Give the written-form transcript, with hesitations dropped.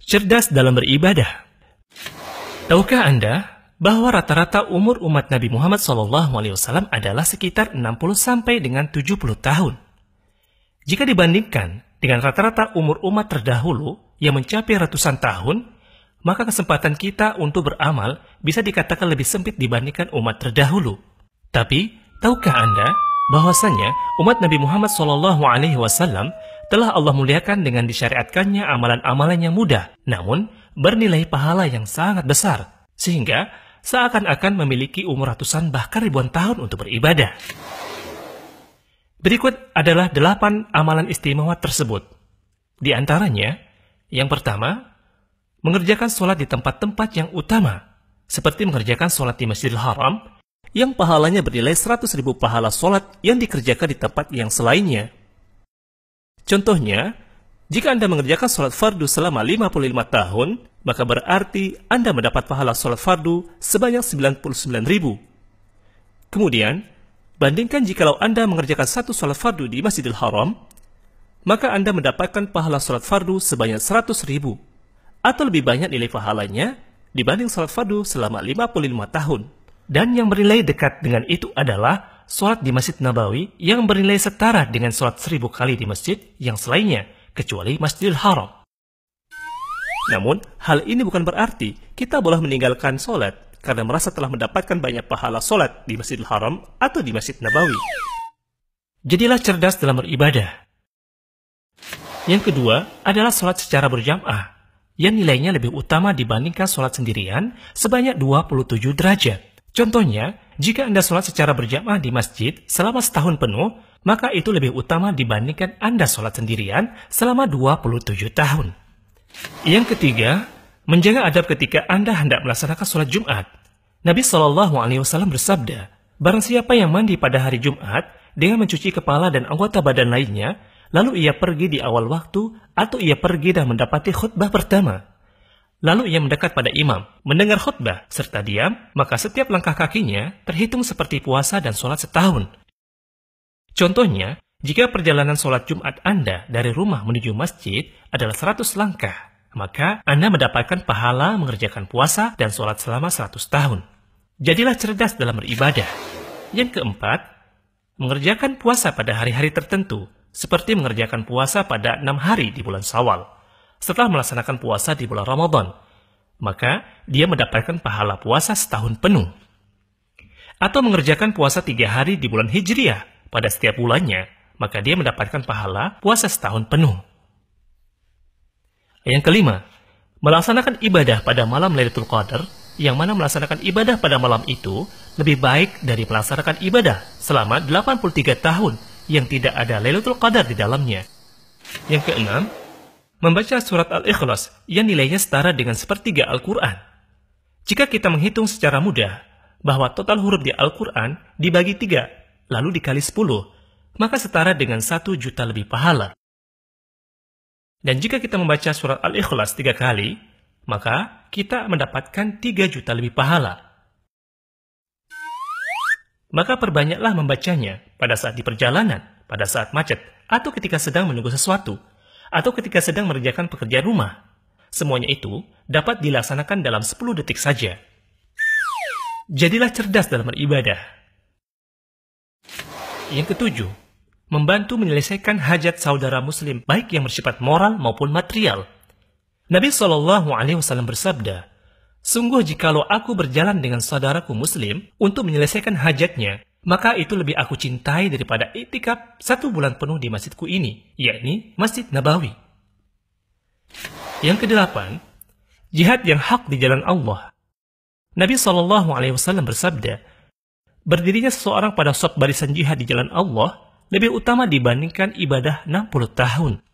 Cerdas dalam beribadah. Tahukah Anda bahwa rata-rata umur umat Nabi Muhammad SAW adalah sekitar 60 sampai dengan 70 tahun? Jika dibandingkan dengan rata-rata umur umat terdahulu yang mencapai ratusan tahun, maka kesempatan kita untuk beramal bisa dikatakan lebih sempit dibandingkan umat terdahulu. Tapi, tahukah Anda bahwasanya umat Nabi Muhammad SAW telah Allah muliakan dengan disyariatkannya amalan-amalan yang mudah, namun bernilai pahala yang sangat besar, sehingga seakan-akan memiliki umur ratusan bahkan ribuan tahun untuk beribadah. Berikut adalah 8 amalan istimewa tersebut. Di antaranya, yang pertama, mengerjakan sholat di tempat-tempat yang utama, seperti mengerjakan sholat di Masjidil Haram, yang pahalanya bernilai 100.000 pahala sholat yang dikerjakan di tempat yang selainnya. Contohnya, jika Anda mengerjakan sholat fardu selama 55 tahun, maka berarti Anda mendapat pahala sholat fardu sebanyak 99.000. Kemudian, bandingkan jikalau Anda mengerjakan satu sholat fardu di Masjidil Haram, maka Anda mendapatkan pahala sholat fardu sebanyak 100.000, atau lebih banyak nilai pahalanya dibanding sholat fardu selama 55 tahun. Dan yang bernilai dekat dengan itu adalah sholat di Masjid Nabawi yang bernilai setara dengan sholat 1000 kali di masjid yang selainnya, kecuali Masjidil Haram. Namun, hal ini bukan berarti kita boleh meninggalkan sholat karena merasa telah mendapatkan banyak pahala sholat di Masjidil Haram atau di Masjid Nabawi. Jadilah cerdas dalam beribadah. Yang kedua adalah sholat secara berjamaah, yang nilainya lebih utama dibandingkan sholat sendirian sebanyak 27 derajat. Contohnya, jika Anda sholat secara berjamaah di masjid selama setahun penuh, maka itu lebih utama dibandingkan Anda sholat sendirian selama 27 tahun. Yang ketiga, menjaga adab ketika Anda hendak melaksanakan sholat Jumat. Nabi SAW bersabda, barang siapa yang mandi pada hari Jumat dengan mencuci kepala dan anggota badan lainnya, lalu ia pergi di awal waktu atau ia pergi dan mendapati khutbah pertama, lalu ia mendekat pada imam, mendengar khutbah, serta diam, maka setiap langkah kakinya terhitung seperti puasa dan sholat setahun. Contohnya, jika perjalanan sholat Jumat Anda dari rumah menuju masjid adalah 100 langkah, maka Anda mendapatkan pahala mengerjakan puasa dan sholat selama 100 tahun. Jadilah cerdas dalam beribadah. Yang keempat, mengerjakan puasa pada hari-hari tertentu, seperti mengerjakan puasa pada 6 hari di bulan Syawal, setelah melaksanakan puasa di bulan Ramadan, maka dia mendapatkan pahala puasa setahun penuh. Atau mengerjakan puasa 3 hari di bulan Hijriah pada setiap bulannya, maka dia mendapatkan pahala puasa setahun penuh. Yang kelima, melaksanakan ibadah pada malam Lailatul Qadar, yang mana melaksanakan ibadah pada malam itu lebih baik dari melaksanakan ibadah selama 83 tahun yang tidak ada Lailatul Qadar di dalamnya. Yang keenam, membaca surat Al-Ikhlas yang nilainya setara dengan sepertiga Al-Quran. Jika kita menghitung secara mudah bahwa total huruf di Al-Quran dibagi 3, lalu dikali 10, maka setara dengan 1 juta lebih pahala. Dan jika kita membaca surat Al-Ikhlas 3 kali, maka kita mendapatkan 3 juta lebih pahala. Maka perbanyaklah membacanya pada saat di perjalanan, pada saat macet, atau ketika sedang menunggu sesuatu, atau ketika sedang mengerjakan pekerjaan rumah. Semuanya itu dapat dilaksanakan dalam 10 detik saja. Jadilah cerdas dalam beribadah. Yang ketujuh, membantu menyelesaikan hajat saudara muslim baik yang bersifat moral maupun material. Nabi SAW bersabda, sungguh jikalau aku berjalan dengan saudaraku muslim untuk menyelesaikan hajatnya, maka itu lebih aku cintai daripada iktikaf 1 bulan penuh di masjidku ini, yakni Masjid Nabawi. Yang kedelapan, jihad yang hak di jalan Allah. Nabi SAW bersabda, berdirinya seseorang pada shaf barisan jihad di jalan Allah lebih utama dibandingkan ibadah 60 tahun.